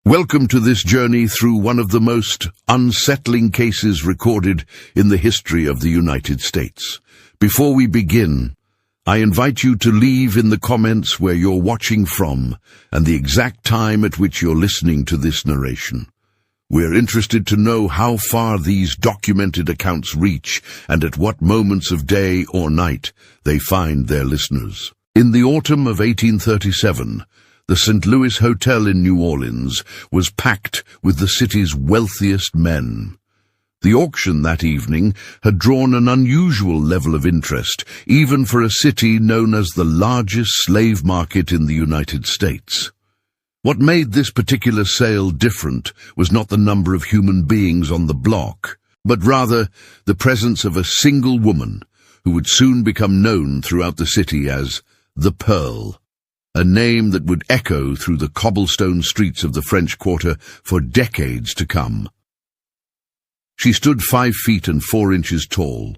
Welcome to this journey through one of the most unsettling cases recorded in the history of the United States. Before we begin, I invite you to leave in the comments where you're watching from and the exact time at which you're listening to this narration. We're interested to know how far these documented accounts reach and at what moments of day or night they find their listeners. In the autumn of 1837, the St. Louis Hotel in New Orleans was packed with the city's wealthiest men. The auction that evening had drawn an unusual level of interest, even for a city known as the largest slave market in the United States. What made this particular sale different was not the number of human beings on the block, but rather the presence of a single woman who would soon become known throughout the city as the Pearl, a name that would echo through the cobblestone streets of the French Quarter for decades to come. She stood 5 feet and 4 inches tall,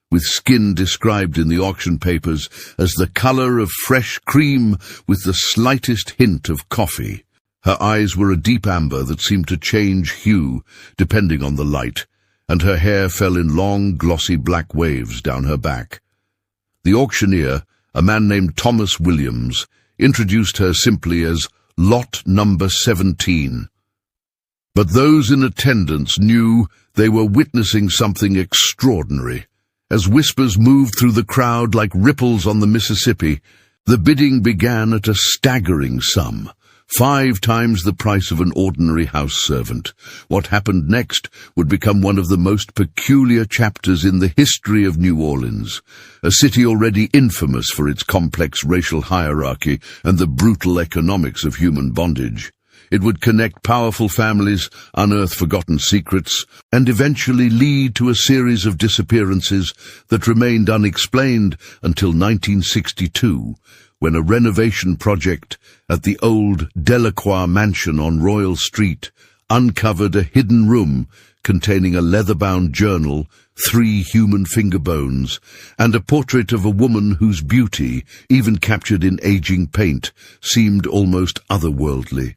with skin described in the auction papers as the color of fresh cream with the slightest hint of coffee. Her eyes were a deep amber that seemed to change hue depending on the light, and her hair fell in long, glossy black waves down her back. The auctioneer, a man named Thomas Williams, introduced her simply as Lot Number 17. But those in attendance knew they were witnessing something extraordinary. As whispers moved through the crowd like ripples on the Mississippi, the bidding began at a staggering sum, 5 times the price of an ordinary house servant. What happened next would become one of the most peculiar chapters in the history of New Orleans, a city already infamous for its complex racial hierarchy and the brutal economics of human bondage. It would connect powerful families, unearth forgotten secrets, and eventually lead to a series of disappearances that remained unexplained until 1962, when a renovation project at the old Delacroix mansion on Royal Street uncovered a hidden room containing a leather-bound journal, 3 human finger bones, and a portrait of a woman whose beauty, even captured in aging paint, seemed almost otherworldly.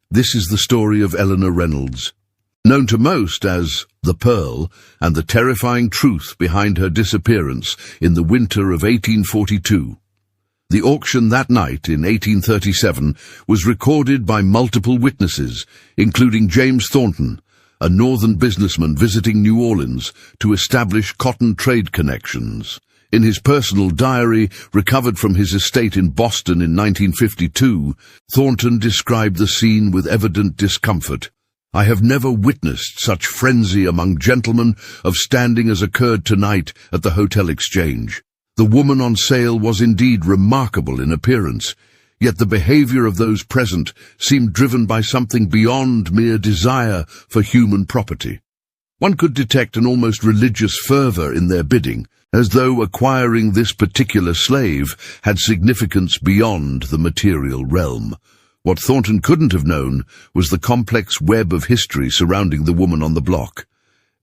This is the story of Eleanor Reynolds, known to most as the Pearl, and the terrifying truth behind her disappearance in the winter of 1842. The auction that night in 1837 was recorded by multiple witnesses, including James Thornton, a northern businessman visiting New Orleans to establish cotton trade connections. In his personal diary, recovered from his estate in Boston in 1952, Thornton described the scene with evident discomfort. "I have never witnessed such frenzy among gentlemen of standing as occurred tonight at the Hotel Exchange. The woman on sale was indeed remarkable in appearance, yet the behavior of those present seemed driven by something beyond mere desire for human property. One could detect an almost religious fervor in their bidding, as though acquiring this particular slave had significance beyond the material realm. What Thornton couldn't have known was the complex web of history surrounding the woman on the block.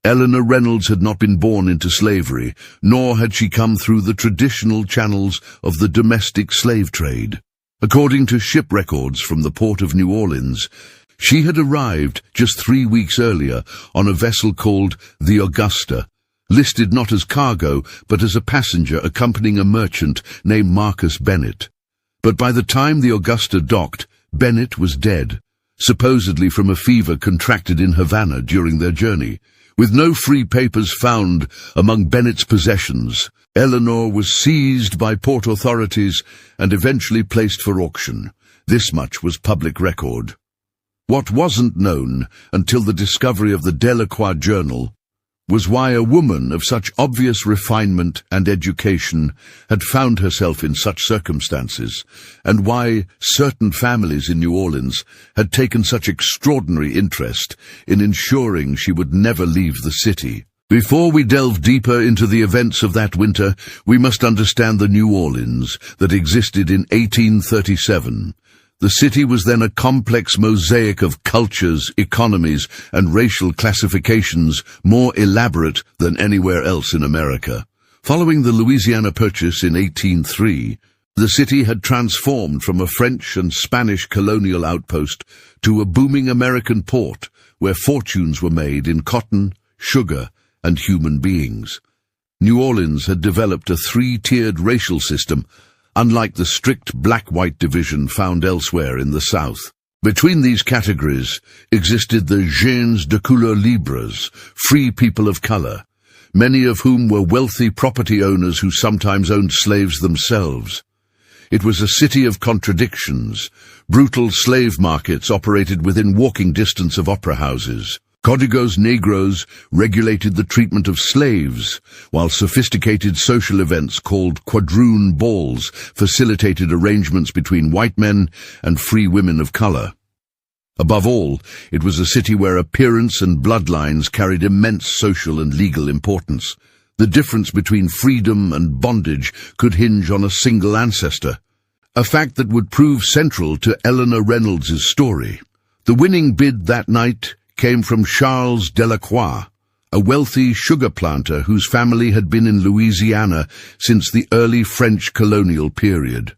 Eleanor Reynolds had not been born into slavery, nor had she come through the traditional channels of the domestic slave trade. According to ship records from the port of New Orleans, she had arrived just 3 weeks earlier on a vessel called the Augusta, listed not as cargo but as a passenger accompanying a merchant named Marcus Bennett. But by the time the Augusta docked, Bennett was dead, supposedly from a fever contracted in Havana during their journey. With no free papers found among Bennett's possessions, Eleanor was seized by port authorities and eventually placed for auction. This much was public record. What wasn't known until the discovery of the Delacroix journal was why a woman of such obvious refinement and education had found herself in such circumstances, and why certain families in New Orleans had taken such extraordinary interest in ensuring she would never leave the city. Before we delve deeper into the events of that winter, we must understand the New Orleans that existed in 1837. The city was then a complex mosaic of cultures, economies, and racial classifications more elaborate than anywhere else in America. Following the Louisiana Purchase in 1803, The city had transformed from a French and Spanish colonial outpost to a booming American port where fortunes were made in cotton, sugar, and human beings. New Orleans had developed a three-tiered racial system, unlike the strict black-white division found elsewhere in the South. Between these categories existed the gens de couleur libres, free people of color, many of whom were wealthy property owners who sometimes owned slaves themselves. It was a city of contradictions. Brutal slave markets operated within walking distance of opera houses. Códigos negros regulated the treatment of slaves, while sophisticated social events called quadroon balls facilitated arrangements between white men and free women of color. Above all, it was a city where appearance and bloodlines carried immense social and legal importance. The difference between freedom and bondage could hinge on a single ancestor, a fact that would prove central to Eleanor Reynolds' story. The winning bid that night came from Charles Delacroix, a wealthy sugar planter whose family had been in Louisiana since the early French colonial period.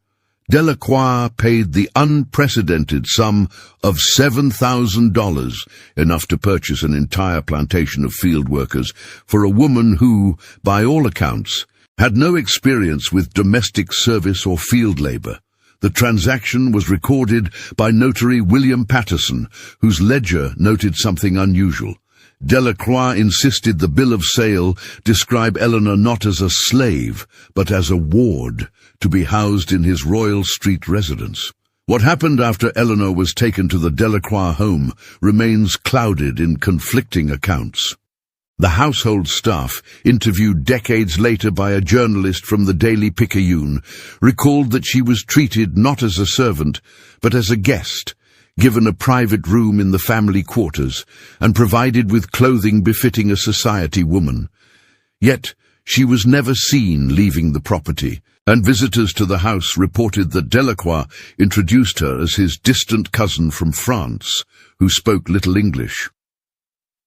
Delacroix paid the unprecedented sum of $7,000, enough to purchase an entire plantation of field workers, for a woman who, by all accounts, had no experience with domestic service or field labor. The transaction was recorded by notary William Patterson, whose ledger noted something unusual. Delacroix insisted the bill of sale describe Eleanor not as a slave, but as a ward, to be housed in his Royal Street residence. What happened after Eleanor was taken to the Delacroix home remains clouded in conflicting accounts. The household staff, interviewed decades later by a journalist from the Daily Picayune, recalled that she was treated not as a servant, but as a guest, given a private room in the family quarters, and provided with clothing befitting a society woman. Yet, she was never seen leaving the property, and visitors to the house reported that Delacroix introduced her as his distant cousin from France, who spoke little English.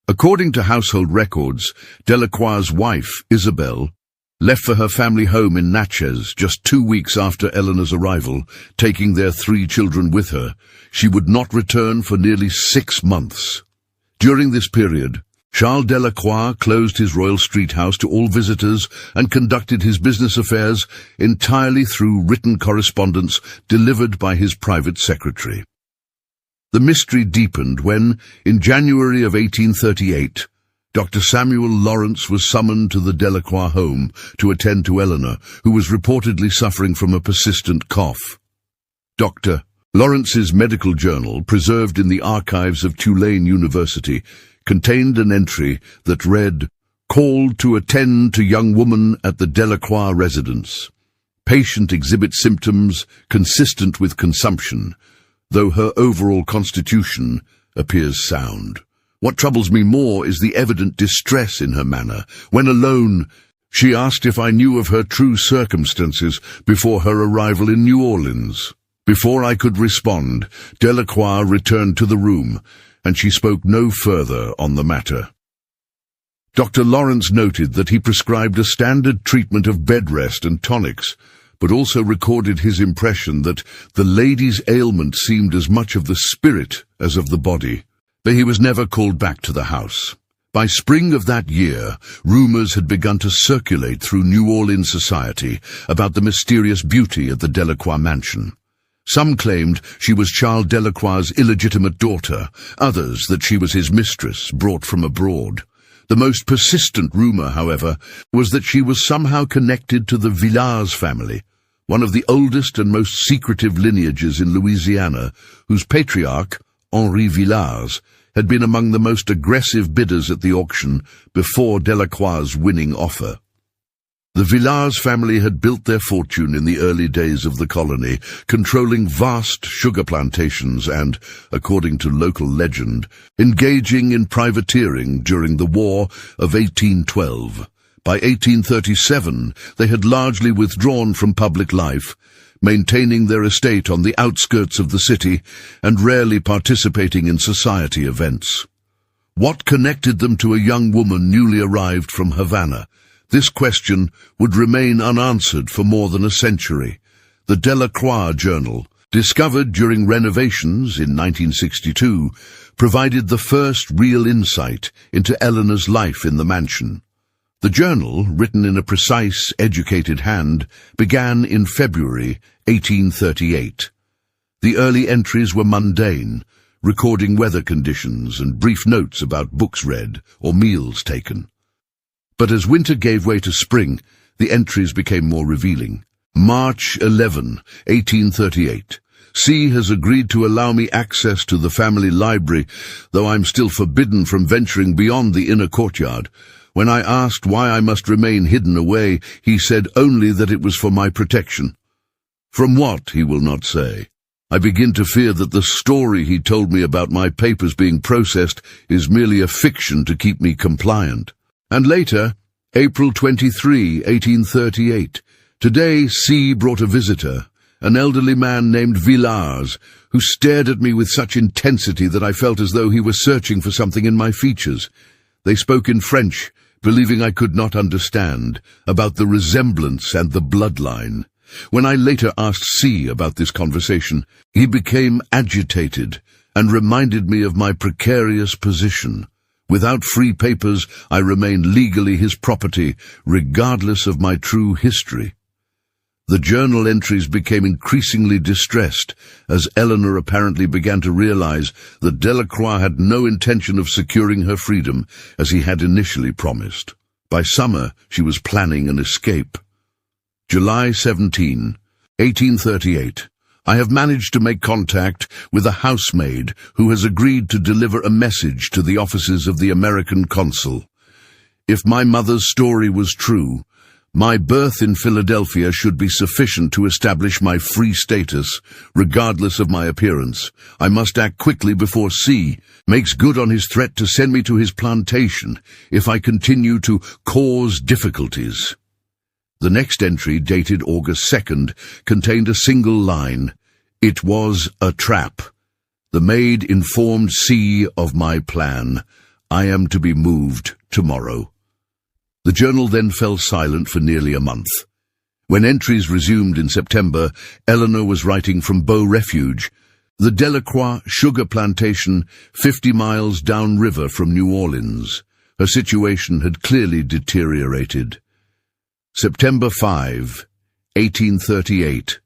According to household records, Delacroix's wife, Isabel, left for her family home in Natchez just 2 weeks after Eleanor's arrival, taking their 3 children with her. She would not return for nearly 6 months. During this period, Charles Delacroix closed his Royal Street house to all visitors and conducted his business affairs entirely through written correspondence delivered by his private secretary. The mystery deepened when, in January of 1838, Dr. Samuel Lawrence was summoned to the Delacroix home to attend to Eleanor, who was reportedly suffering from a persistent cough. Dr. Lawrence's medical journal, preserved in the archives of Tulane University, contained an entry that read, "Called to attend to young woman at the Delacroix residence. Patient exhibits symptoms consistent with consumption, though her overall constitution appears sound. What troubles me more is the evident distress in her manner. When alone, she asked if I knew of her true circumstances before her arrival in New Orleans. Before I could respond, Delacroix returned to the room, and she spoke no further on the matter." Dr. Lawrence noted that he prescribed a standard treatment of bed rest and tonics, but also recorded his impression that the lady's ailment seemed as much of the spirit as of the body. But he was never called back to the house. By spring of that year, rumors had begun to circulate through New Orleans society about the mysterious beauty of the Delacroix mansion. Some claimed she was Charles Delacroix's illegitimate daughter, others that she was his mistress, brought from abroad. The most persistent rumor, however, was that she was somehow connected to the Villars family, one of the oldest and most secretive lineages in Louisiana, whose patriarch, Henri Villars, had been among the most aggressive bidders at the auction before Delacroix's winning offer. The Villars family had built their fortune in the early days of the colony, controlling vast sugar plantations and, according to local legend, engaging in privateering during the War of 1812. By 1837, they had largely withdrawn from public life, maintaining their estate on the outskirts of the city and rarely participating in society events. What connected them to a young woman newly arrived from Havana? This question would remain unanswered for more than a century. The Delacroix Journal, discovered during renovations in 1962, provided the first real insight into Eleanor's life in the mansion. The journal, written in a precise, educated hand, began in February 1838. The early entries were mundane, recording weather conditions and brief notes about books read or meals taken. But as winter gave way to spring, the entries became more revealing. March 11, 1838. C has agreed to allow me access to the family library, though I'm still forbidden from venturing beyond the inner courtyard. When I asked why I must remain hidden away, he said only that it was for my protection. From what, he will not say. I begin to fear that the story he told me about my papers being processed is merely a fiction to keep me compliant. And later, April 23, 1838. Today, C brought a visitor, an elderly man named Villars, who stared at me with such intensity that I felt as though he were searching for something in my features. They spoke in French, believing I could not understand, about the resemblance and the bloodline. When I later asked C about this conversation, he became agitated and reminded me of my precarious position. Without free papers, I remained legally his property, regardless of my true history. The journal entries became increasingly distressed as Eleanor apparently began to realize that Delacroix had no intention of securing her freedom as he had initially promised. By summer, she was planning an escape. July 17, 1838. I have managed to make contact with a housemaid who has agreed to deliver a message to the offices of the American consul. If my mother's story was true, my birth in Philadelphia should be sufficient to establish my free status, regardless of my appearance. I must act quickly before C makes good on his threat to send me to his plantation if I continue to cause difficulties. The next entry, dated August 2nd, contained a single line. It was a trap. The maid informed C of my plan. I am to be moved tomorrow. The journal then fell silent for nearly a month. When entries resumed in September, Eleanor was writing from Beau Refuge, the Delacroix sugar plantation 50 miles downriver from New Orleans. Her situation had clearly deteriorated. September 5, 1838.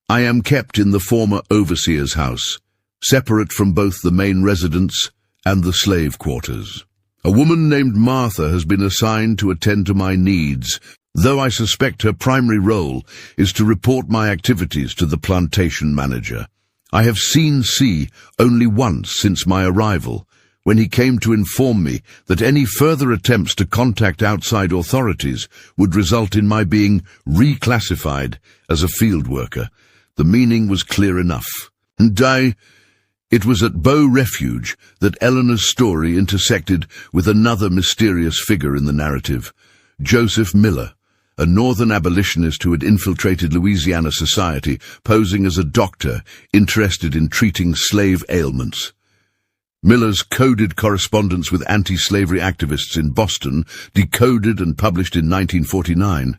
I am kept in the former overseer's house, separate from both the main residence and the slave quarters. A woman named Martha has been assigned to attend to my needs, though I suspect her primary role is to report my activities to the plantation manager. I have seen C only once since my arrival, when he came to inform me that any further attempts to contact outside authorities would result in my being reclassified as a field worker. The meaning was clear enough. It was at Beau Refuge that Eleanor's story intersected with another mysterious figure in the narrative, Joseph Miller, a northern abolitionist who had infiltrated Louisiana society, posing as a doctor interested in treating slave ailments. Miller's coded correspondence with anti-slavery activists in Boston, decoded and published in 1949,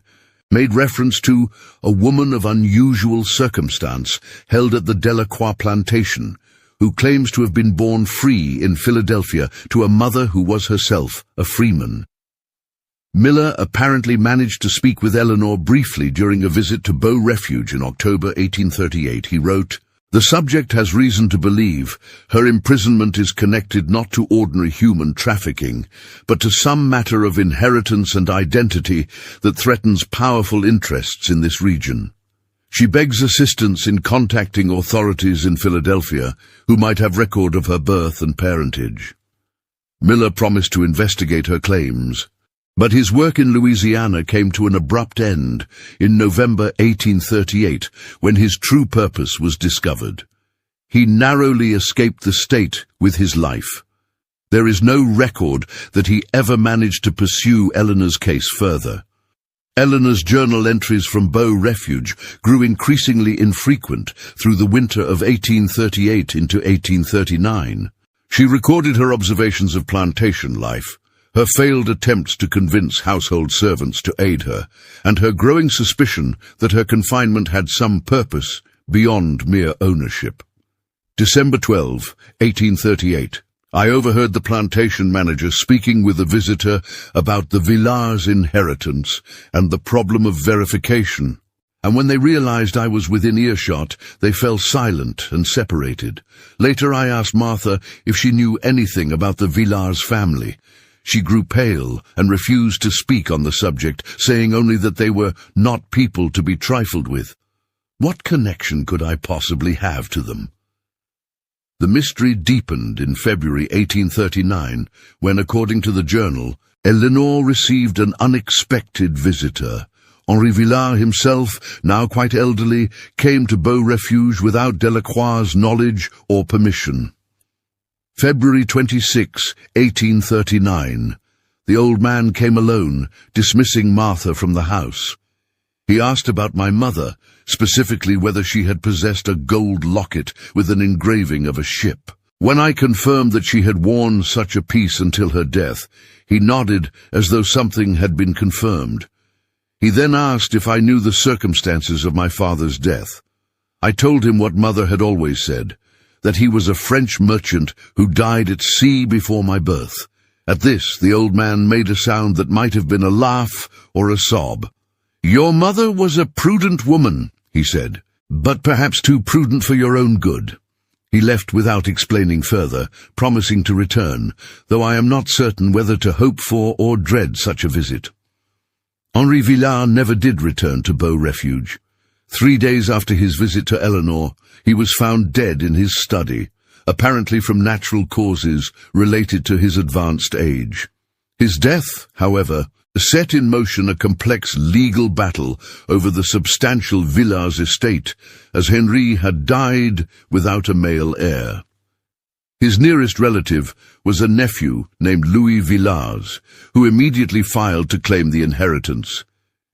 made reference to a woman of unusual circumstance held at the Delacroix plantation, who claims to have been born free in Philadelphia to a mother who was herself a freeman. Miller apparently managed to speak with Eleanor briefly during a visit to Beau Refuge in October 1838. He wrote, "The subject has reason to believe her imprisonment is connected not to ordinary human trafficking, but to some matter of inheritance and identity that threatens powerful interests in this region. She begs assistance in contacting authorities in Philadelphia who might have record of her birth and parentage." Miller promised to investigate her claims, but his work in Louisiana came to an abrupt end in November 1838, when his true purpose was discovered. He narrowly escaped the state with his life. There is no record that he ever managed to pursue Eleanor's case further. Eleanor's journal entries from Beau Refuge grew increasingly infrequent through the winter of 1838 into 1839. She recorded her observations of plantation life, her failed attempts to convince household servants to aid her, and her growing suspicion that her confinement had some purpose beyond mere ownership. December 12, 1838. I overheard the plantation manager speaking with a visitor about the Villars' inheritance and the problem of verification, and when they realized I was within earshot, they fell silent and separated. Later I asked Martha if she knew anything about the Villars family. She grew pale and refused to speak on the subject, saying only that they were not people to be trifled with. What connection could I possibly have to them? The mystery deepened in February 1839, when, according to the journal, Eleanor received an unexpected visitor. Henri Villars himself, now quite elderly, came to Beau Refuge without Delacroix's knowledge or permission. February 26, 1839. The old man came alone, dismissing Martha from the house. He asked about my mother, specifically whether she had possessed a gold locket with an engraving of a ship. When I confirmed that she had worn such a piece until her death, he nodded as though something had been confirmed. He then asked if I knew the circumstances of my father's death. I told him what Mother had always said, that he was a French merchant who died at sea before my birth. At this, the old man made a sound that might have been a laugh or a sob. "Your mother was a prudent woman," he said, "but perhaps too prudent for your own good." He left without explaining further, promising to return, though I am not certain whether to hope for or dread such a visit. Henri Villars never did return to Beau Refuge. 3 days after his visit to Eleanor, he was found dead in his study, apparently from natural causes related to his advanced age. His death, however, set in motion a complex legal battle over the substantial Villars estate, as Henri had died without a male heir. His nearest relative was a nephew named Louis Villars, who immediately filed to claim the inheritance.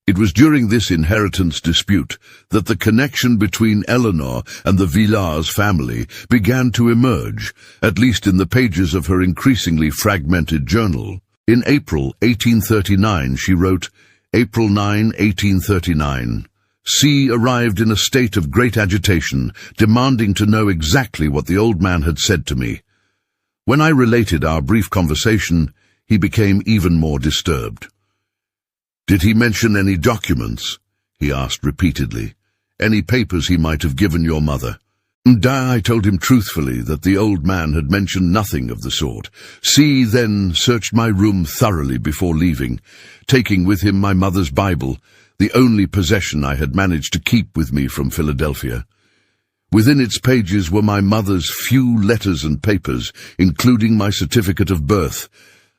It was during this inheritance dispute that the connection between Eleanor and the Villars family began to emerge, at least in the pages of her increasingly fragmented journal. In April 1839 she wrote, April 9, 1839, C arrived in a state of great agitation, demanding to know exactly what the old man had said to me. When I related our brief conversation, he became even more disturbed. "Did he mention any documents?" he asked repeatedly. "Any papers he might have given your mother?" I told him truthfully that the old man had mentioned nothing of the sort. C then searched my room thoroughly before leaving, taking with him my mother's Bible, the only possession I had managed to keep with me from Philadelphia. Within its pages were my mother's few letters and papers, including my certificate of birth.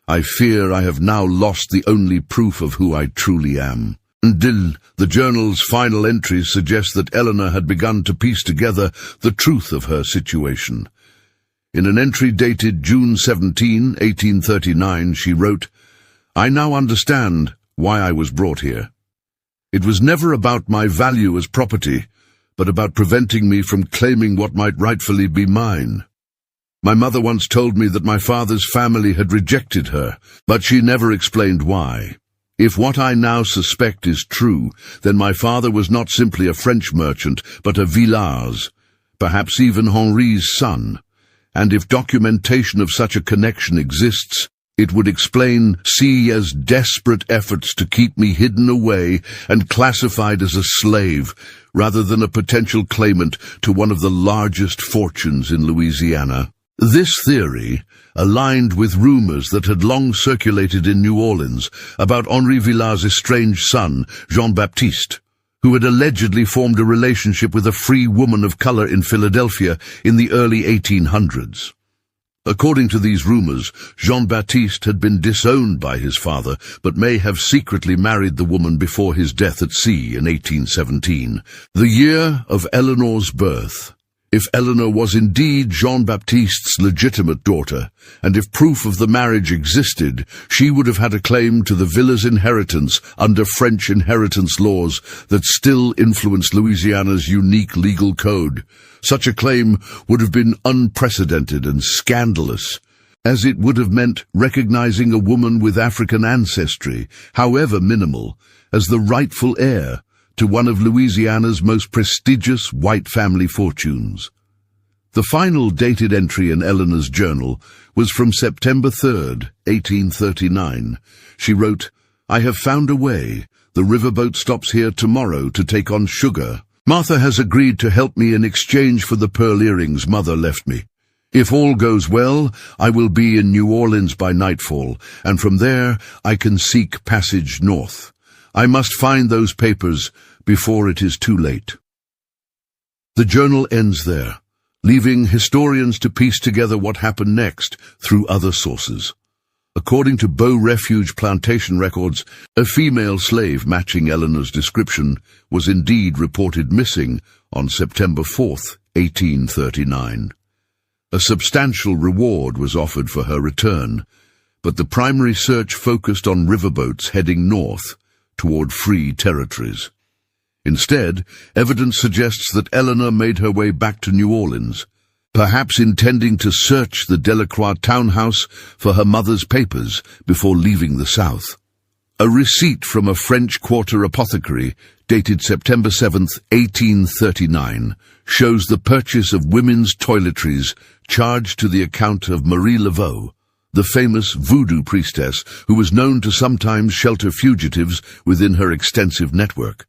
I fear I have now lost the only proof of who I truly am. The journal's final entries suggest that Eleanor had begun to piece together the truth of her situation. In an entry dated June 17, 1839, she wrote, "I now understand why I was brought here. It was never about my value as property, but about preventing me from claiming what might rightfully be mine. My mother once told me that my father's family had rejected her, but she never explained why. If what I now suspect is true, then my father was not simply a French merchant, but a Villars, perhaps even Henri's son. And if documentation of such a connection exists, it would explain C's desperate efforts to keep me hidden away and classified as a slave, rather than a potential claimant to one of the largest fortunes in Louisiana." This theory aligned with rumors that had long circulated in New Orleans about Henri Villars' estranged son, Jean-Baptiste, who had allegedly formed a relationship with a free woman of color in Philadelphia in the early 1800s. According to these rumors, Jean-Baptiste had been disowned by his father, but may have secretly married the woman before his death at sea in 1817, the year of Eleanor's birth. If Eleanor was indeed Jean-Baptiste's legitimate daughter, and if proof of the marriage existed, she would have had a claim to the Villars' inheritance under French inheritance laws that still influenced Louisiana's unique legal code. Such a claim would have been unprecedented and scandalous. as it would have meant recognizing a woman with African ancestry, however minimal, as the rightful heir to one of Louisiana's most prestigious white family fortunes. The final dated entry in Eleanor's journal was from September 3rd, 1839. She wrote, "I have found a way. The riverboat stops here tomorrow to take on sugar. Martha has agreed to help me in exchange for the pearl earrings Mother left me. If all goes well, I will be in New Orleans by nightfall, and from there I can seek passage north. I must find those papers before it is too late." The journal ends there, leaving historians to piece together what happened next through other sources. According to Bow Refuge plantation records, a female slave matching Eleanor's description was indeed reported missing on September 4th, 1839. A substantial reward was offered for her return, but the primary search focused on riverboats heading north toward free territories. Instead, evidence suggests that Eleanor made her way back to New Orleans, perhaps intending to search the Delacroix townhouse for her mother's papers before leaving the South. A receipt from a French quarter apothecary, dated September 7th, 1839, shows the purchase of women's toiletries charged to the account of Marie Laveau, the famous voodoo priestess who was known to sometimes shelter fugitives within her extensive network.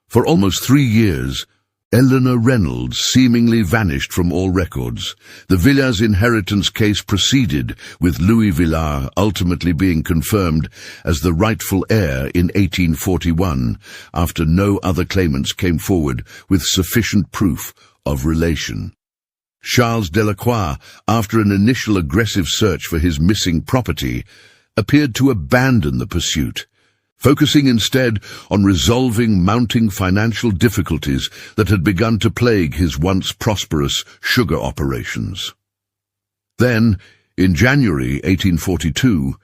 For almost 3 years, Eleanor Reynolds seemingly vanished from all records. The Villars inheritance case proceeded, with Louis Villars ultimately being confirmed as the rightful heir in 1841, after no other claimants came forward with sufficient proof of relation. Charles Delacroix, after an initial aggressive search for his missing property, appeared to abandon the pursuit, focusing instead on resolving mounting financial difficulties that had begun to plague his once prosperous sugar operations. Then, in January 1842,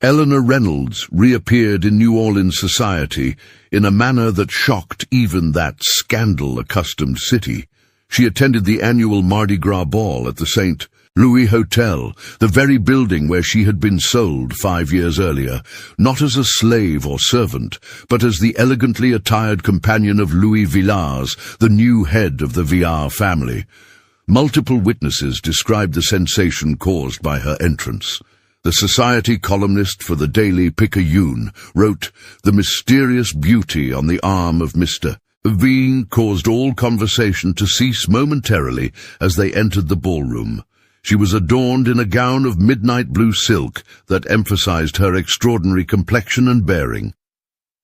Eleanor Reynolds reappeared in New Orleans society in a manner that shocked even that scandal-accustomed city. She attended the annual Mardi Gras ball at the St. Louis Hotel, the very building where she had been sold 5 years earlier, not as a slave or servant, but as the elegantly attired companion of Louis Villars, the new head of the Villars family. Multiple witnesses described the sensation caused by her entrance. The society columnist for the Daily Picayune wrote, "The mysterious beauty on the arm of Mr. V caused all conversation to cease momentarily as they entered the ballroom. She was adorned in a gown of midnight blue silk that emphasized her extraordinary complexion and bearing.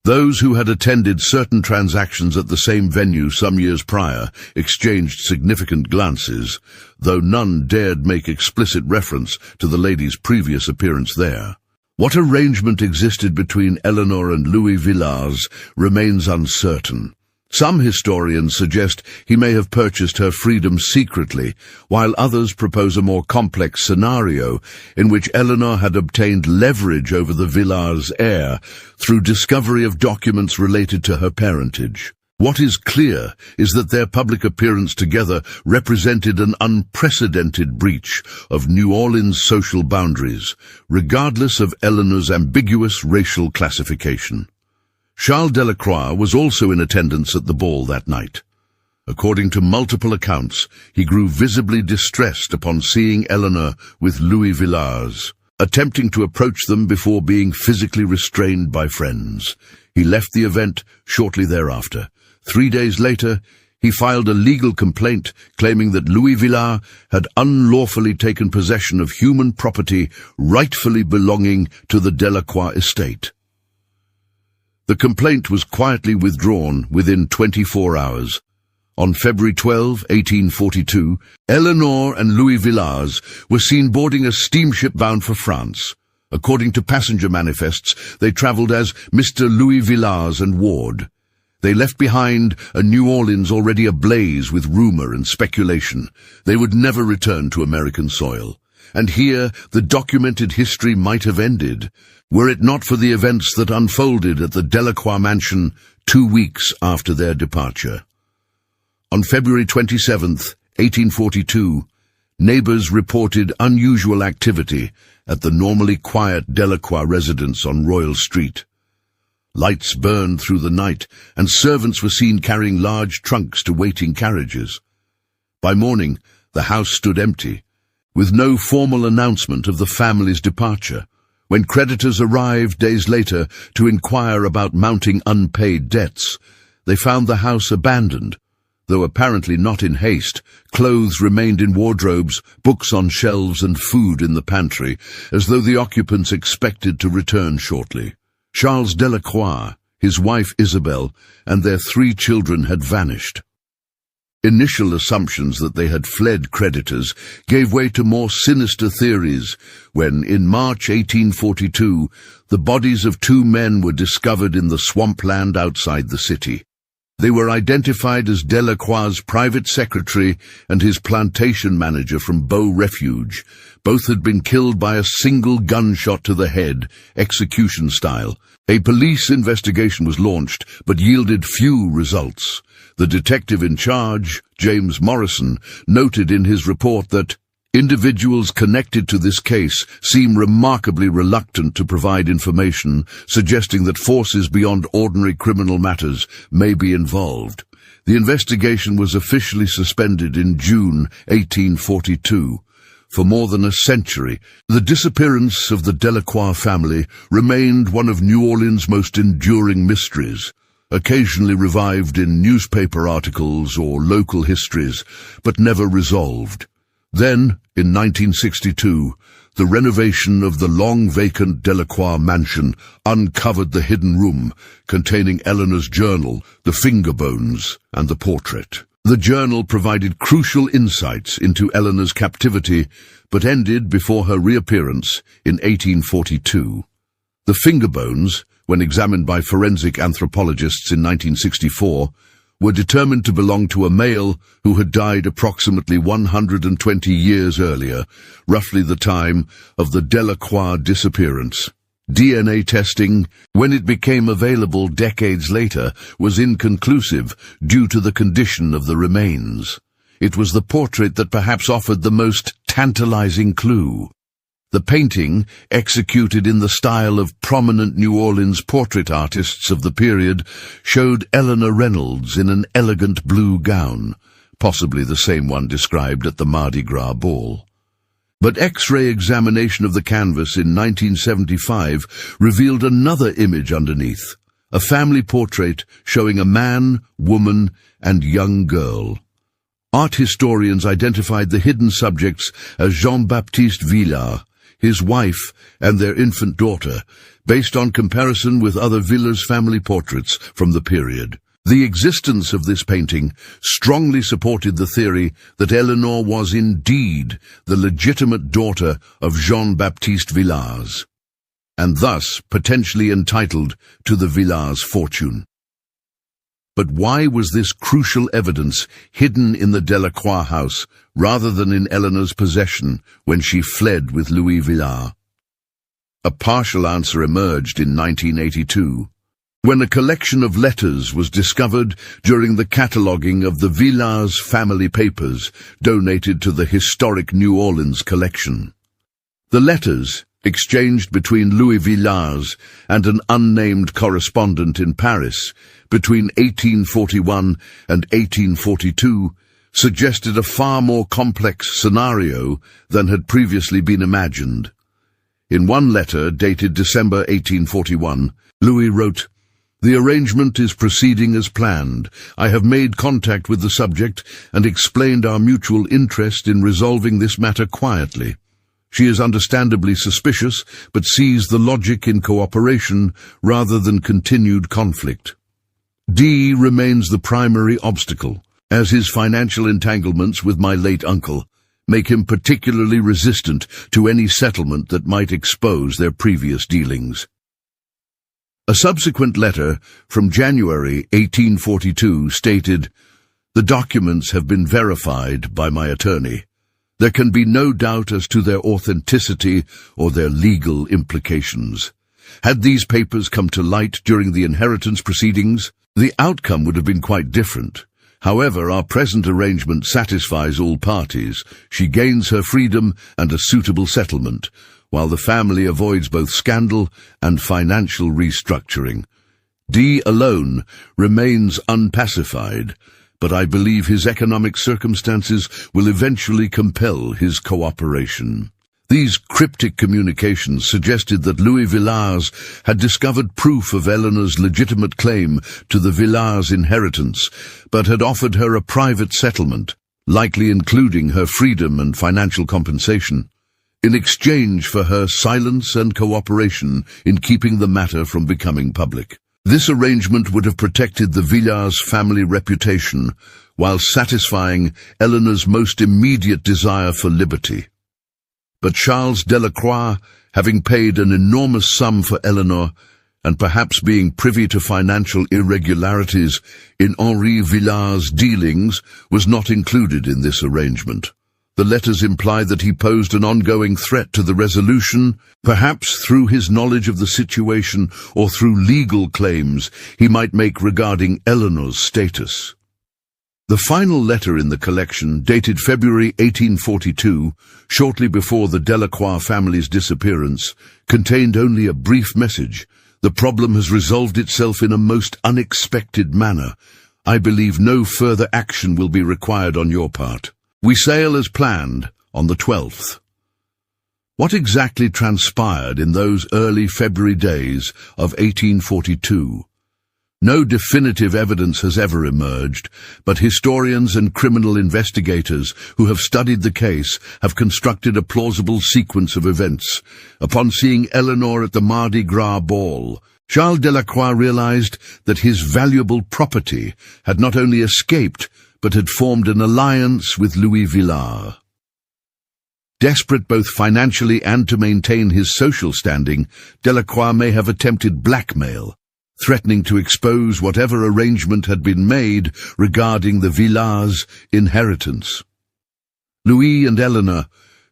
Those who had attended certain transactions at the same venue some years prior exchanged significant glances, though none dared make explicit reference to the lady's previous appearance there. What arrangement existed between Eleanor and Louis Villars remains uncertain. Some historians suggest he may have purchased her freedom secretly, while others propose a more complex scenario in which Eleanor had obtained leverage over the Villars' heir through discovery of documents related to her parentage. What is clear is that their public appearance together represented an unprecedented breach of New Orleans' social boundaries, regardless of Eleanor's ambiguous racial classification. Charles Delacroix was also in attendance at the ball that night. According to multiple accounts, he grew visibly distressed upon seeing Eleanor with Louis Villars, attempting to approach them before being physically restrained by friends. He left the event shortly thereafter. 3 days later, he filed a legal complaint claiming that Louis Villars had unlawfully taken possession of human property rightfully belonging to the Delacroix estate. The complaint was quietly withdrawn within 24 hours. On February 12, 1842, Eleanor and Louis Villars were seen boarding a steamship bound for France. According to passenger manifests, they traveled as Mr. Louis Villars and Ward. They left behind a New Orleans already ablaze with rumor and speculation. They would never return to American soil. And here the documented history might have ended, were it not for the events that unfolded at the Delacroix mansion 2 weeks after their departure. On February 27, 1842, Neighbors reported unusual activity at the normally quiet Delacroix residence on Royal Street. Lights burned through the night, and servants were seen carrying large trunks to waiting carriages. By morning, the house stood empty, with no formal announcement of the family's departure. When creditors arrived days later to inquire about mounting unpaid debts, they found the house abandoned. Though apparently not in haste, clothes remained in wardrobes, books on shelves, and food in the pantry, as though the occupants expected to return shortly. Charles Delacroix, his wife Isabel, and their 3 children had vanished. Initial assumptions that they had fled creditors gave way to more sinister theories when, in March 1842, the bodies of 2 men were discovered in the swampland outside the city. They were identified as Delacroix's private secretary and his plantation manager from Beau Refuge. Both had been killed by a single gunshot to the head, execution style. A police investigation was launched, but yielded few results. The detective in charge, James Morrison, noted in his report that individuals connected to this case seem remarkably reluctant to provide information, suggesting that forces beyond ordinary criminal matters may be involved. The investigation was officially suspended in June 1842. For more than a century, the disappearance of the Delacroix family remained one of New Orleans' most enduring mysteries, occasionally revived in newspaper articles or local histories, but never resolved. Then, in 1962, the renovation of the long-vacant Delacroix mansion uncovered the hidden room containing Eleanor's journal, the finger bones, and the portrait. The journal provided crucial insights into Eleanor's captivity, but ended before her reappearance in 1842. The finger bones, when examined by forensic anthropologists in 1964, were determined to belong to a male who had died approximately 120 years earlier, roughly the time of the Delacroix disappearance. DNA testing, when it became available decades later, was inconclusive due to the condition of the remains. It was the portrait that perhaps offered the most tantalizing clue. The painting, executed in the style of prominent New Orleans portrait artists of the period, showed Eleanor Reynolds in an elegant blue gown, possibly the same one described at the Mardi Gras ball. But X-ray examination of the canvas in 1975 revealed another image underneath, a family portrait showing a man, woman, and young girl. Art historians identified the hidden subjects as Jean-Baptiste Villars, his wife, and their infant daughter, based on comparison with other Villars family portraits from the period. The existence of this painting strongly supported the theory that Eleanor was indeed the legitimate daughter of Jean-Baptiste Villars, and thus potentially entitled to the Villars fortune. But why was this crucial evidence hidden in the Delacroix house rather than in Eleanor's possession when she fled with Louis Villars? A partial answer emerged in 1982, when a collection of letters was discovered during the cataloguing of the Villars family papers donated to the historic New Orleans collection. The letters, exchanged between Louis Villars and an unnamed correspondent in Paris between 1841 and 1842, suggested a far more complex scenario than had previously been imagined. In one letter, dated December 1841, Louis wrote, "The arrangement is proceeding as planned. I have made contact with the subject and explained our mutual interest in resolving this matter quietly. She is understandably suspicious, but sees the logic in cooperation rather than continued conflict. D remains the primary obstacle, as his financial entanglements with my late uncle make him particularly resistant to any settlement that might expose their previous dealings." A subsequent letter from January 1842 stated, "The documents have been verified by my attorney. There can be no doubt as to their authenticity or their legal implications. Had these papers come to light during the inheritance proceedings, the outcome would have been quite different. However, our present arrangement satisfies all parties. She gains her freedom and a suitable settlement, while the family avoids both scandal and financial restructuring. D alone remains unpacified, but I believe his economic circumstances will eventually compel his cooperation. These cryptic communications suggested that Louis Villars had discovered proof of Eleanor's legitimate claim to the Villars inheritance, but had offered her a private settlement, likely including her freedom and financial compensation, in exchange for her silence and cooperation in keeping the matter from becoming public. This arrangement would have protected the Villars family reputation while satisfying Eleanor's most immediate desire for liberty. But Charles Delacroix, having paid an enormous sum for Eleanor, and perhaps being privy to financial irregularities in Henri Villars' dealings, was not included in this arrangement. The letters imply that he posed an ongoing threat to the resolution, perhaps through his knowledge of the situation or through legal claims he might make regarding Eleanor's status. The final letter in the collection, dated February 1842, shortly before the Delacroix family's disappearance, contained only a brief message. The problem has resolved itself in a most unexpected manner. I believe no further action will be required on your part. We sail as planned on the 12th. What exactly transpired in those early February days of 1842? No definitive evidence has ever emerged, but historians and criminal investigators who have studied the case have constructed a plausible sequence of events. Upon seeing Eleanor at the Mardi Gras ball, Charles Delacroix realized that his valuable property had not only escaped, but had formed an alliance with Louis Villars. Desperate both financially and to maintain his social standing, Delacroix may have attempted blackmail, threatening to expose whatever arrangement had been made regarding the Villars' inheritance. Louis and Eleanor,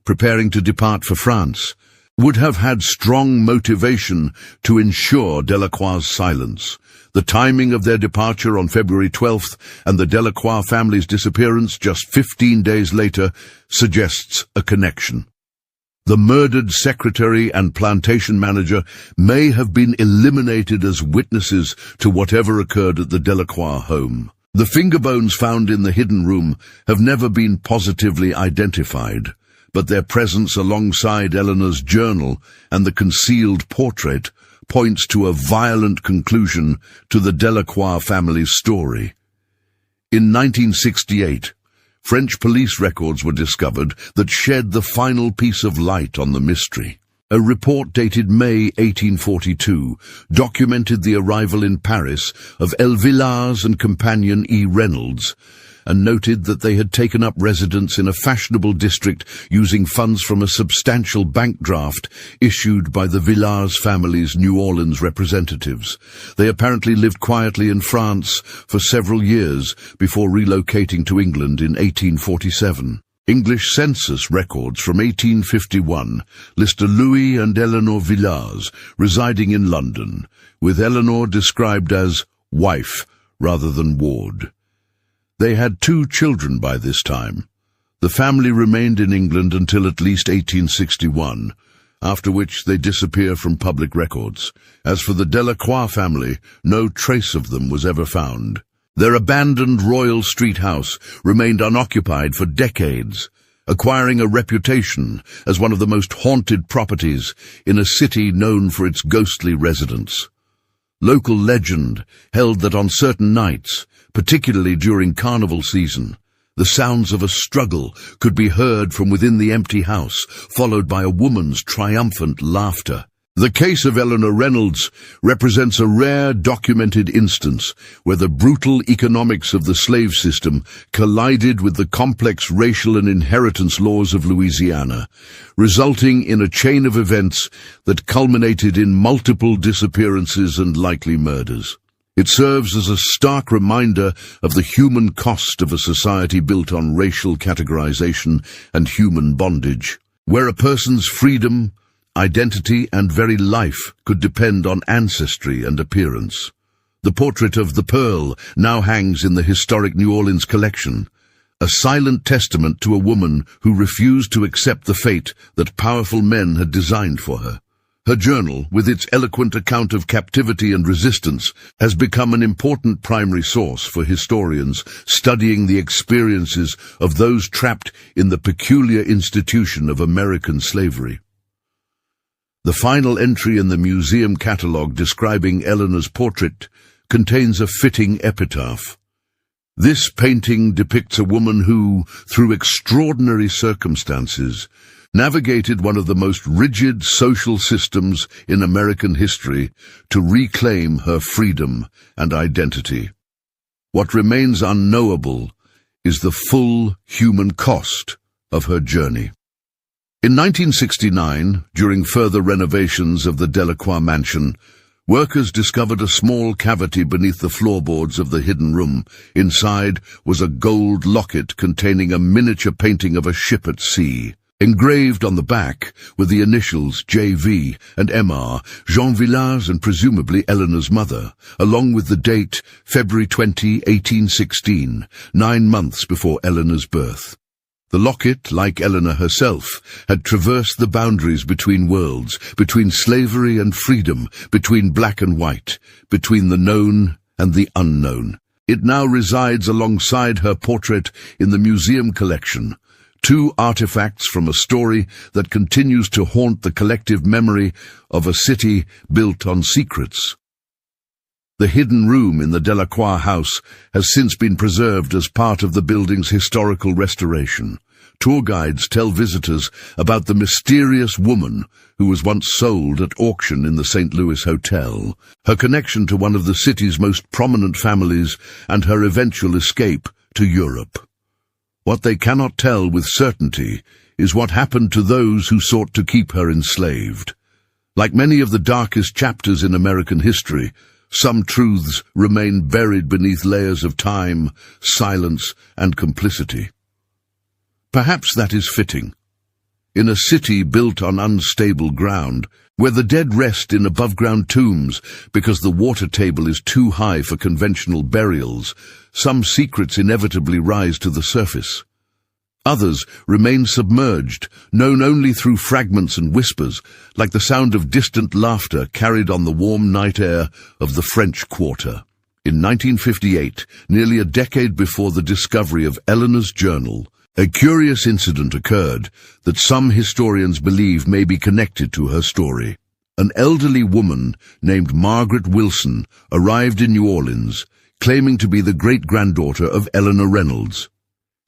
preparing to depart for France, would have had strong motivation to ensure Delacroix's silence. The timing of their departure on February 12th and the Delacroix family's disappearance just 15 days later suggests a connection. The murdered secretary and plantation manager may have been eliminated as witnesses to whatever occurred at the Delacroix home. The finger bones found in the hidden room have never been positively identified, but their presence alongside Eleanor's journal and the concealed portrait points to a violent conclusion to the Delacroix family's story. In 1968, French police records were discovered that shed the final piece of light on the mystery. A report dated May 1842 documented the arrival in Paris of L. Villars and companion E. Reynolds, and noted that they had taken up residence in a fashionable district using funds from a substantial bank draft issued by the Villars family's New Orleans representatives. They apparently lived quietly in France for several years before relocating to England in 1847. English census records from 1851 list a Louis and Eleanor Villars residing in London, with Eleanor described as wife rather than ward. They had 2 children by this time. The family remained in England until at least 1861, after which they disappear from public records. As for the Delacroix family, no trace of them was ever found. Their abandoned Royal Street house remained unoccupied for decades, acquiring a reputation as one of the most haunted properties in a city known for its ghostly residents. Local legend held that on certain nights, particularly during carnival season, the sounds of a struggle could be heard from within the empty house, followed by a woman's triumphant laughter. The case of Eleanor Reynolds represents a rare documented instance where the brutal economics of the slave system collided with the complex racial and inheritance laws of Louisiana, resulting in a chain of events that culminated in multiple disappearances and likely murders. It serves as a stark reminder of the human cost of a society built on racial categorization and human bondage, where a person's freedom, identity, and very life could depend on ancestry and appearance. The portrait of the Pearl now hangs in the historic New Orleans collection, a silent testament to a woman who refused to accept the fate that powerful men had designed for her. Her journal, with its eloquent account of captivity and resistance, has become an important primary source for historians studying the experiences of those trapped in the peculiar institution of American slavery. The final entry in the museum catalogue describing Eleanor's portrait contains a fitting epitaph. This painting depicts a woman who, through extraordinary circumstances, navigated one of the most rigid social systems in American history to reclaim her freedom and identity. What remains unknowable is the full human cost of her journey. In 1969, during further renovations of the Delacroix mansion, workers discovered a small cavity beneath the floorboards of the hidden room. Inside was a gold locket containing a miniature painting of a ship at sea. Engraved on the back were the initials J.V. and M.R., Jean Villars and presumably Eleanor's mother, along with the date February 20, 1816, 9 months before Eleanor's birth. The locket, like Eleanor herself, had traversed the boundaries between worlds, between slavery and freedom, between black and white, between the known and the unknown. It now resides alongside her portrait in the museum collection, two artifacts from a story that continues to haunt the collective memory of a city built on secrets. The hidden room in the Delacroix house has since been preserved as part of the building's historical restoration. Tour guides tell visitors about the mysterious woman who was once sold at auction in the St. Louis Hotel, her connection to one of the city's most prominent families, and her eventual escape to Europe. What they cannot tell with certainty is what happened to those who sought to keep her enslaved. Like many of the darkest chapters in American history, some truths remain buried beneath layers of time, silence, and complicity. Perhaps that is fitting. In a city built on unstable ground, where the dead rest in above-ground tombs because the water table is too high for conventional burials, some secrets inevitably rise to the surface. Others remain submerged, known only through fragments and whispers, like the sound of distant laughter carried on the warm night air of the French Quarter. In 1958, nearly a decade before the discovery of Eleanor's journal, a curious incident occurred that some historians believe may be connected to her story. An elderly woman named Margaret Wilson arrived in New Orleans, claiming to be the great-granddaughter of Eleanor Reynolds.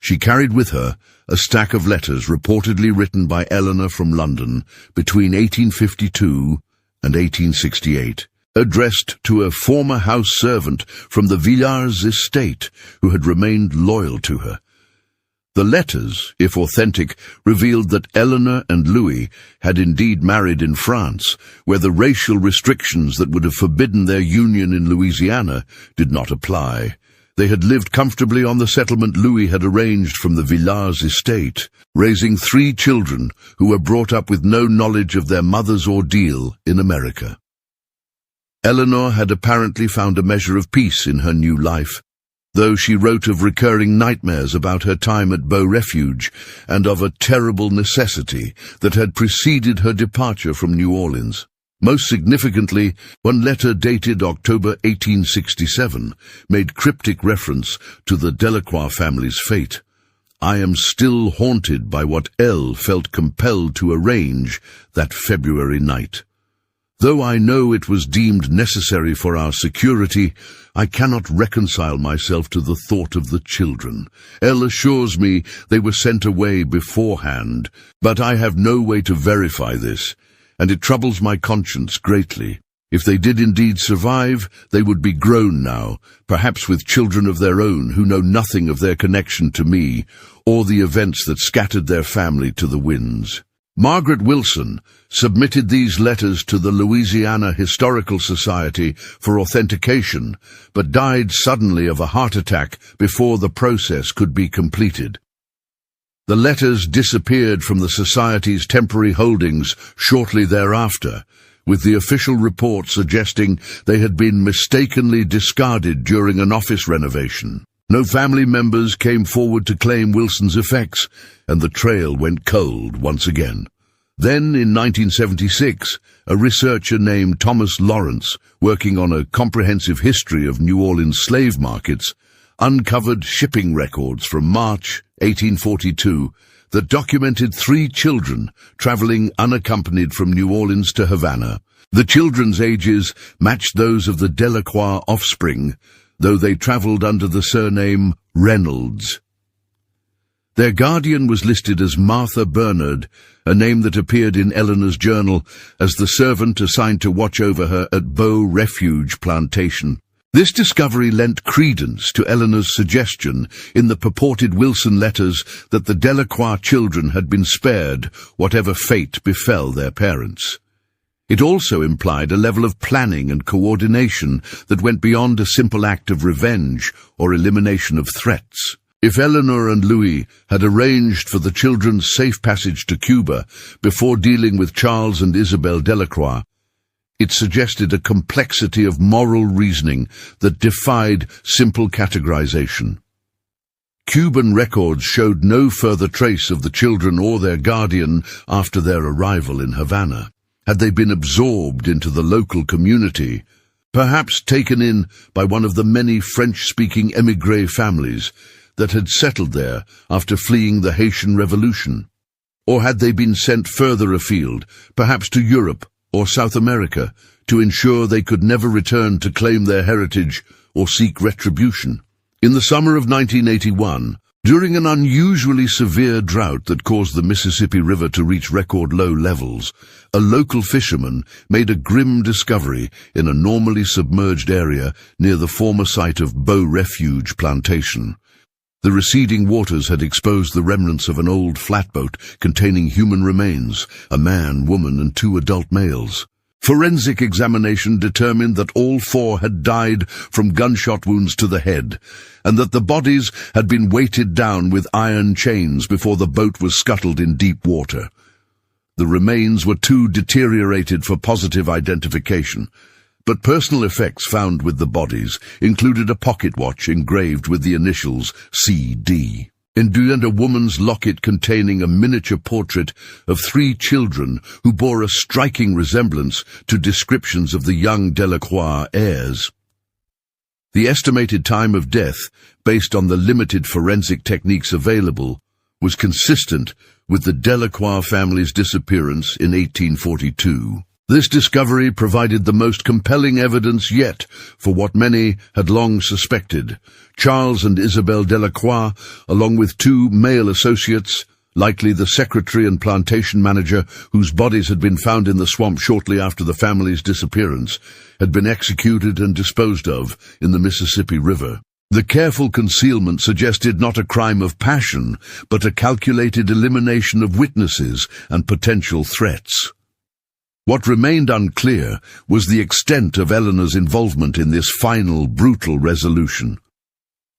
She carried with her a stack of letters reportedly written by Eleanor from London between 1852 and 1868, addressed to a former house servant from the Villars estate who had remained loyal to her. The letters, if authentic, revealed that Eleanor and Louis had indeed married in France, where the racial restrictions that would have forbidden their union in Louisiana did not apply. They had lived comfortably on the settlement Louis had arranged from the Villars estate, raising 3 children who were brought up with no knowledge of their mother's ordeal in America. Eleanor had apparently found a measure of peace in her new life, though she wrote of recurring nightmares about her time at Beau Refuge and of a terrible necessity that had preceded her departure from New Orleans. Most significantly, one letter dated October 1867 made cryptic reference to the Delacroix family's fate. "I am still haunted by what L felt compelled to arrange that February night. Though I know it was deemed necessary for our security, I cannot reconcile myself to the thought of the children. L assures me they were sent away beforehand, but I have no way to verify this, and it troubles my conscience greatly. If they did indeed survive, they would be grown now, perhaps with children of their own who know nothing of their connection to me, or the events that scattered their family to the winds." Margaret Wilson submitted these letters to the Louisiana Historical Society for authentication, but died suddenly of a heart attack before the process could be completed. The letters disappeared from the Society's temporary holdings shortly thereafter, with the official report suggesting they had been mistakenly discarded during an office renovation. No family members came forward to claim Wilson's effects, and the trail went cold once again. Then, in 1976, a researcher named Thomas Lawrence, working on a comprehensive history of New Orleans slave markets, uncovered shipping records from March 1842 that documented 3 children traveling unaccompanied from New Orleans to Havana. The children's ages matched those of the Delacroix offspring, though they traveled under the surname Reynolds. Their guardian was listed as Martha Bernard, a name that appeared in Eleanor's journal as the servant assigned to watch over her at Beau Refuge Plantation. This discovery lent credence to Eleanor's suggestion in the purported Wilson letters that the Delacroix children had been spared whatever fate befell their parents. It also implied a level of planning and coordination that went beyond a simple act of revenge or elimination of threats. If Eleanor and Louis had arranged for the children's safe passage to Cuba before dealing with Charles and Isabel Delacroix, it suggested a complexity of moral reasoning that defied simple categorization. Cuban records showed no further trace of the children or their guardian after their arrival in Havana. Had they been absorbed into the local community, perhaps taken in by one of the many French-speaking émigré families that had settled there after fleeing the Haitian Revolution? Or had they been sent further afield, perhaps to Europe or South America, to ensure they could never return to claim their heritage or seek retribution? In the summer of 1981, during an unusually severe drought that caused the Mississippi River to reach record low levels, a local fisherman made a grim discovery in a normally submerged area near the former site of Beau Refuge Plantation. The receding waters had exposed the remnants of an old flatboat containing human remains, a man, woman, and 2 adult males. Forensic examination determined that all 4 had died from gunshot wounds to the head, and that the bodies had been weighted down with iron chains before the boat was scuttled in deep water. The remains were too deteriorated for positive identification, but personal effects found with the bodies included a pocket watch engraved with the initials CD, and a woman's locket containing a miniature portrait of 3 children who bore a striking resemblance to descriptions of the young Delacroix heirs. The estimated time of death, based on the limited forensic techniques available, was consistent with the Delacroix family's disappearance in 1842. This discovery provided the most compelling evidence yet for what many had long suspected. Charles and Isabel Delacroix, along with 2 male associates, likely the secretary and plantation manager whose bodies had been found in the swamp shortly after the family's disappearance, had been executed and disposed of in the Mississippi River. The careful concealment suggested not a crime of passion, but a calculated elimination of witnesses and potential threats. What remained unclear was the extent of Eleanor's involvement in this final, brutal resolution.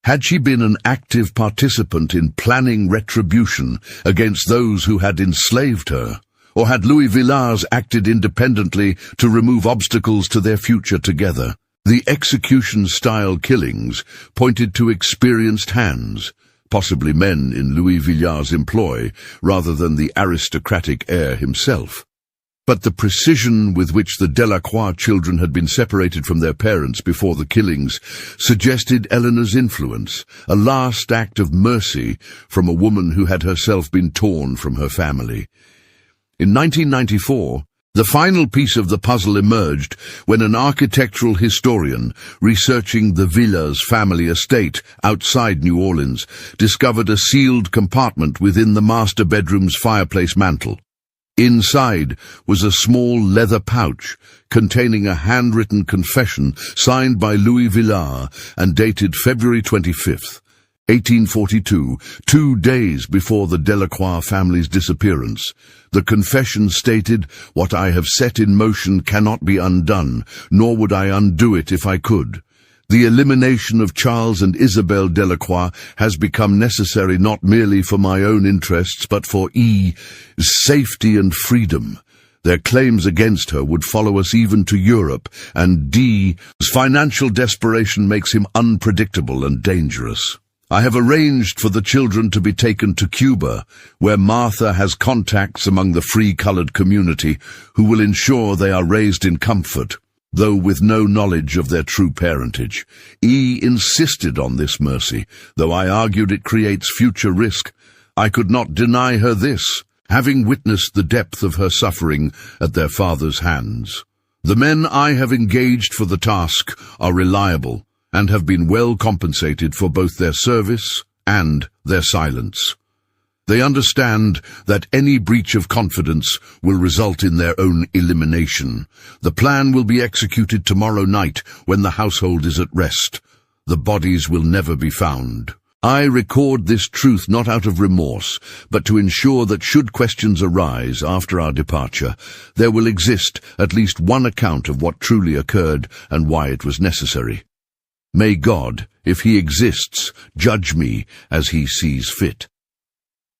Had she been an active participant in planning retribution against those who had enslaved her? Or had Louis Villars acted independently to remove obstacles to their future together? The execution-style killings pointed to experienced hands, possibly men in Louis Villars' employ, rather than the aristocratic heir himself. But the precision with which the Delacroix children had been separated from their parents before the killings suggested Eleanor's influence, a last act of mercy from a woman who had herself been torn from her family. In 1994, the final piece of the puzzle emerged when an architectural historian researching the Villars family estate outside New Orleans discovered a sealed compartment within the master bedroom's fireplace mantel. Inside was a small leather pouch containing a handwritten confession signed by Louis Villars and dated February 25th, 1842, 2 days before the Delacroix family's disappearance. The confession stated, "What I have set in motion cannot be undone, nor would I undo it if I could. The elimination of Charles and Isabel Delacroix has become necessary not merely for my own interests, but for safety and freedom. Their claims against her would follow us even to Europe, and D's financial desperation makes him unpredictable and dangerous. I have arranged for the children to be taken to Cuba, where Martha has contacts among the free-colored community who will ensure they are raised in comfort, though with no knowledge of their true parentage. E insisted on this mercy, though I argued it creates future risk. I could not deny her this, having witnessed the depth of her suffering at their father's hands. The men I have engaged for the task are reliable and have been well compensated for both their service and their silence. They understand that any breach of confidence will result in their own elimination. The plan will be executed tomorrow night when the household is at rest. The bodies will never be found. I record this truth not out of remorse, but to ensure that should questions arise after our departure, there will exist at least one account of what truly occurred and why it was necessary. May God, if he exists, judge me as he sees fit.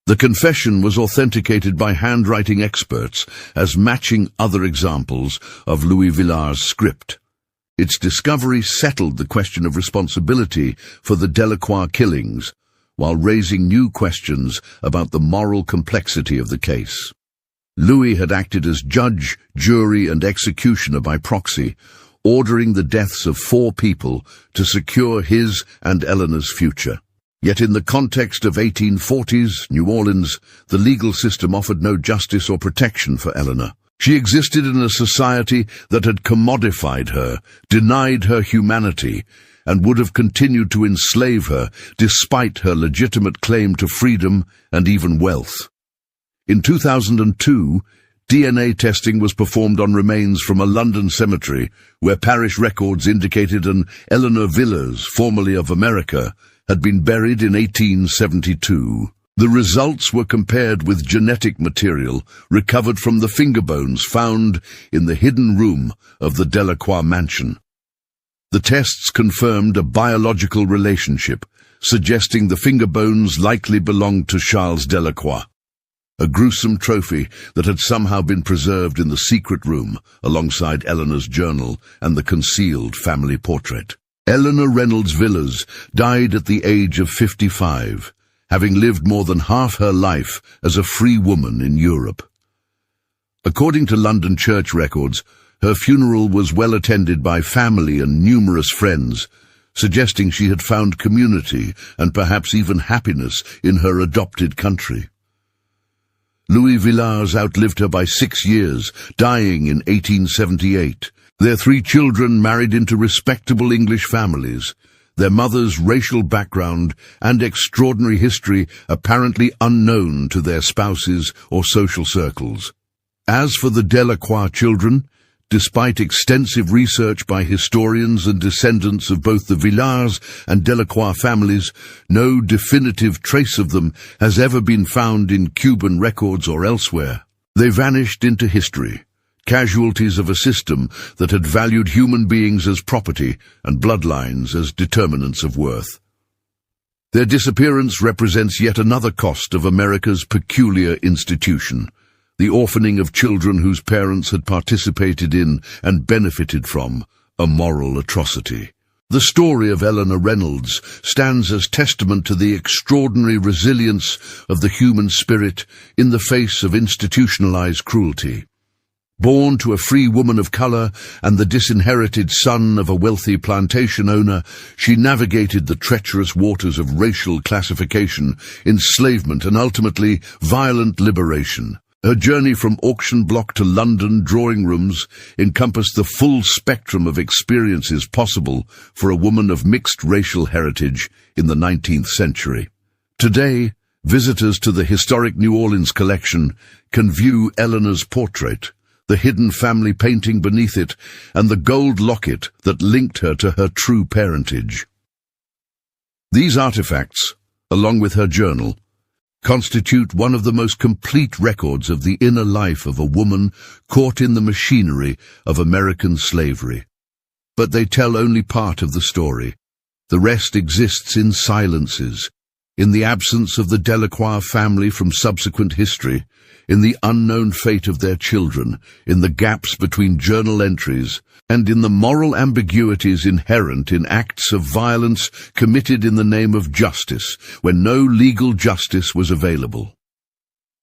The confession was authenticated by handwriting experts as matching other examples of Louis Villar's script. Its discovery settled the question of responsibility for the Delacroix killings, while raising new questions about the moral complexity of the case. Louis had acted as judge, jury, and executioner by proxy, ordering the deaths of 4 people to secure his and Eleanor's future. Yet in the context of 1840s New Orleans, the legal system offered no justice or protection for Eleanor. She existed in a society that had commodified her, denied her humanity, and would have continued to enslave her despite her legitimate claim to freedom and even wealth. In 2002, DNA testing was performed on remains from a London cemetery where parish records indicated an Eleanor Villiers, formerly of America, had been buried in 1872. The results were compared with genetic material recovered from the finger bones found in the hidden room of the Delacroix mansion. The tests confirmed a biological relationship, suggesting the finger bones likely belonged to Charles Delacroix, a gruesome trophy that had somehow been preserved in the secret room alongside Eleanor's journal and the concealed family portrait. Eleanor Reynolds Villiers died at the age of 55, having lived more than half her life as a free woman in Europe. According to London church records, her funeral was well attended by family and numerous friends, suggesting she had found community and perhaps even happiness in her adopted country. Louis Villiers outlived her by 6 years, dying in 1878. Their 3 children married into respectable English families, their mother's racial background and extraordinary history apparently unknown to their spouses or social circles. As for the Delacroix children, despite extensive research by historians and descendants of both the Villiers and Delacroix families, no definitive trace of them has ever been found in Cuban records or elsewhere. They vanished into history, casualties of a system that had valued human beings as property and bloodlines as determinants of worth. Their disappearance represents yet another cost of America's peculiar institution, the orphaning of children whose parents had participated in and benefited from a moral atrocity. The story of Eleanor Reynolds stands as testament to the extraordinary resilience of the human spirit in the face of institutionalized cruelty. Born to a free woman of color and the disinherited son of a wealthy plantation owner, she navigated the treacherous waters of racial classification, enslavement, and ultimately violent liberation. Her journey from auction block to London drawing rooms encompassed the full spectrum of experiences possible for a woman of mixed racial heritage in the 19th century. Today, visitors to the historic New Orleans collection can view Eleanor's portrait, the hidden family painting beneath it, and the gold locket that linked her to her true parentage. These artifacts, along with her journal, constitute one of the most complete records of the inner life of a woman caught in the machinery of American slavery. But they tell only part of the story. The rest exists in silences, In the absence of the Delacroix family from subsequent history, in the unknown fate of their children, in the gaps between journal entries, and in the moral ambiguities inherent in acts of violence committed in the name of justice, when no legal justice was available.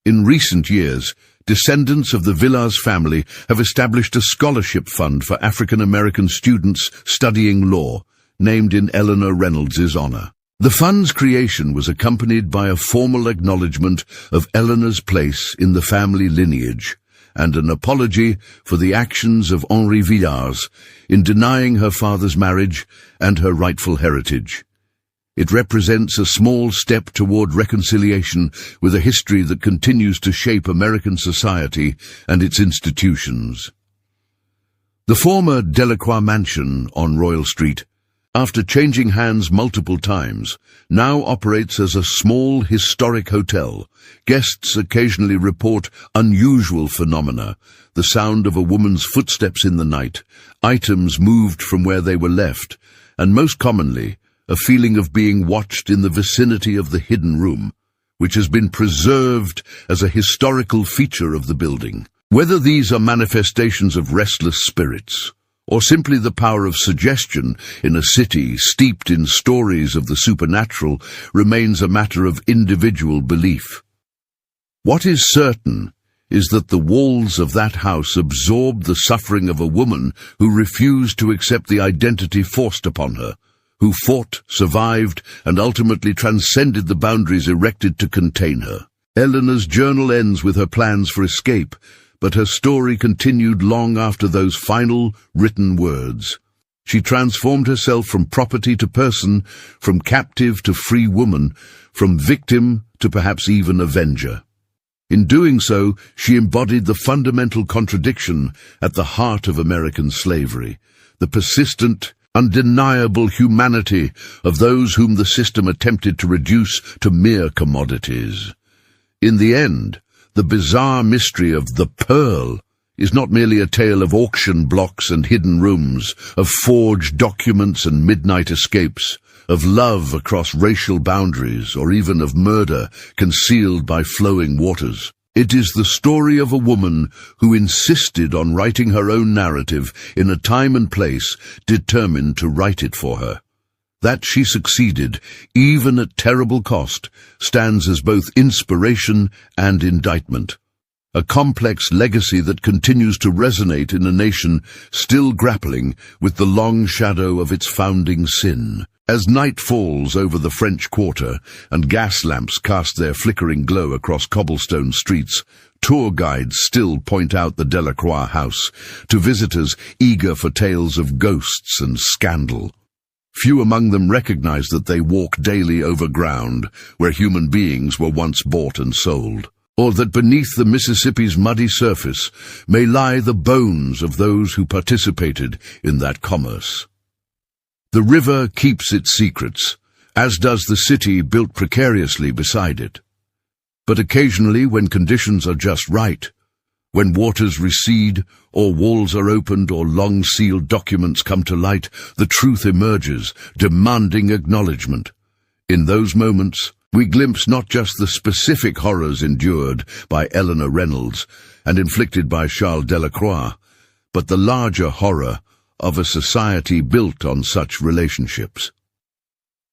In recent years, descendants of the Villars family have established a scholarship fund for African American students studying law, named in Eleanor Reynolds's honor. The fund's creation was accompanied by a formal acknowledgement of Eleanor's place in the family lineage, and an apology for the actions of Henri Villars in denying her father's marriage and her rightful heritage. It represents a small step toward reconciliation with a history that continues to shape American society and its institutions. The former Delacroix mansion on Royal Street, after changing hands multiple times, now operates as a small historic hotel. Guests occasionally report unusual phenomena: the sound of a woman's footsteps in the night, items moved from where they were left, and most commonly, a feeling of being watched in the vicinity of the hidden room, which has been preserved as a historical feature of the building. Whether these are manifestations of restless spirits, or simply the power of suggestion in a city steeped in stories of the supernatural, remains a matter of individual belief. What is certain is that the walls of that house absorbed the suffering of a woman who refused to accept the identity forced upon her, who fought, survived, and ultimately transcended the boundaries erected to contain her. Eleanor's journal ends with her plans for escape, but her story continued long after those final written words. She transformed herself from property to person, from captive to free woman, from victim to perhaps even avenger. In doing so, she embodied the fundamental contradiction at the heart of American slavery, the persistent, undeniable humanity of those whom the system attempted to reduce to mere commodities. In the end, the bizarre mystery of the Pearl is not merely a tale of auction blocks and hidden rooms, of forged documents and midnight escapes, of love across racial boundaries, or even of murder concealed by flowing waters. It is the story of a woman who insisted on writing her own narrative in a time and place determined to write it for her. That she succeeded, even at terrible cost, stands as both inspiration and indictment. A complex legacy that continues to resonate in a nation still grappling with the long shadow of its founding sin. As night falls over the French Quarter and gas lamps cast their flickering glow across cobblestone streets, tour guides still point out the Delacroix house to visitors eager for tales of ghosts and scandal. Few among them recognize that they walk daily over ground where human beings were once bought and sold, or that beneath the Mississippi's muddy surface may lie the bones of those who participated in that commerce. The river keeps its secrets, as does the city built precariously beside it. But occasionally, when conditions are just right, when waters recede, or walls are opened, or long-sealed documents come to light, the truth emerges, demanding acknowledgement. In those moments, we glimpse not just the specific horrors endured by Eleanor Reynolds and inflicted by Charles Delacroix, but the larger horror of a society built on such relationships.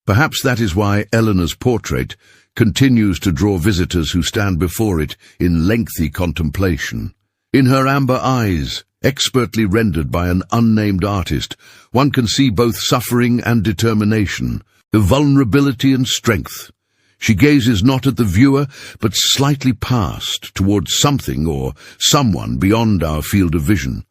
Perhaps that is why Eleanor's portrait continues to draw visitors who stand before it in lengthy contemplation. In her amber eyes, expertly rendered by an unnamed artist, one can see both suffering and determination, vulnerability and strength. She gazes not at the viewer, but slightly past, towards something or someone beyond our field of vision.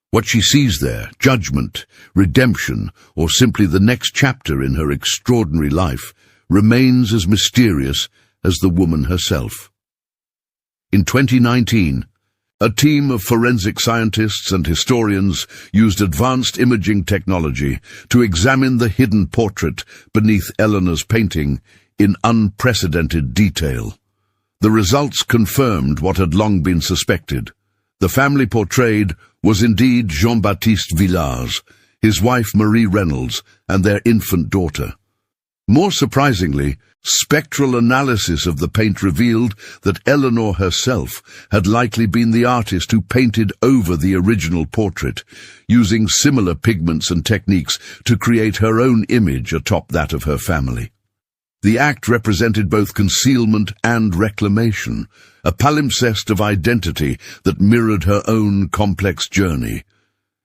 What she sees there, judgment, redemption, or simply the next chapter in her extraordinary life, remains as mysterious as the woman herself. In 2019, a team of forensic scientists and historians used advanced imaging technology to examine the hidden portrait beneath Eleanor's painting in unprecedented detail. The results confirmed what had long been suspected. The family portrayed was indeed Jean-Baptiste Villars, his wife Marie Reynolds, and their infant daughter. More surprisingly, Spectral analysis of the paint revealed that Eleanor herself had likely been the artist who painted over the original portrait, using similar pigments and techniques to create her own image atop that of her family. The act represented both concealment and reclamation, a palimpsest of identity that mirrored her own complex journey.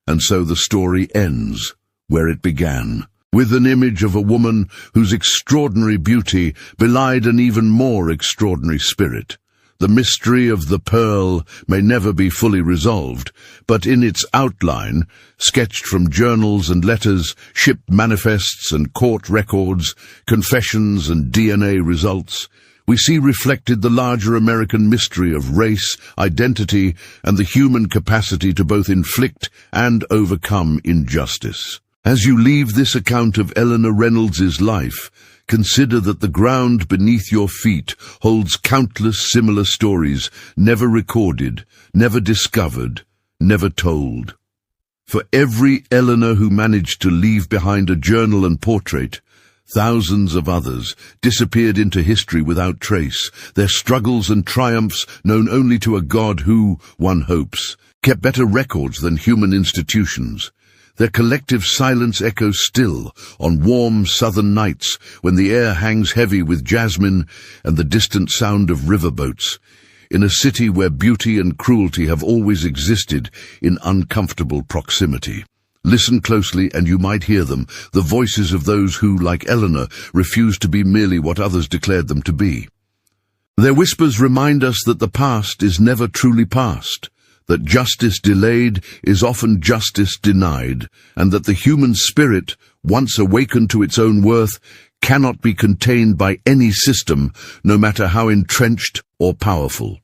And so the story ends where it began, with an image of a woman whose extraordinary beauty belied an even more extraordinary spirit. The mystery of the pearl may never be fully resolved, but in its outline, sketched from journals and letters, ship manifests and court records, confessions and DNA results, we see reflected the larger American mystery of race, identity, and the human capacity to both inflict and overcome injustice. As you leave this account of Eleanor Reynolds's life, consider that the ground beneath your feet holds countless similar stories, never recorded, never discovered, never told. For every Eleanor who managed to leave behind a journal and portrait, thousands of others disappeared into history without trace, their struggles and triumphs known only to a God who, one hopes, kept better records than human institutions. Their collective silence echoes still on warm southern nights when the air hangs heavy with jasmine and the distant sound of riverboats, in a city where beauty and cruelty have always existed in uncomfortable proximity. Listen closely and you might hear them, the voices of those who, like Eleanor, refused to be merely what others declared them to be. Their whispers remind us that the past is never truly past, that justice delayed is often justice denied, and that the human spirit, once awakened to its own worth, cannot be contained by any system, no matter how entrenched or powerful.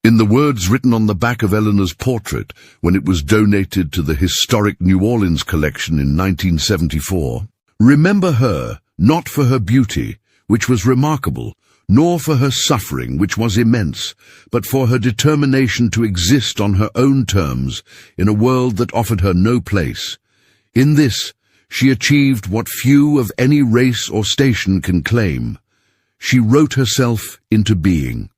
In the words written on the back of Eleanor's portrait when it was donated to the historic New Orleans collection in 1974, remember her not for her beauty, which was remarkable, nor for her suffering, which was immense, but for her determination to exist on her own terms in a world that offered her no place. In this, she achieved what few of any race or station can claim. She wrote herself into being.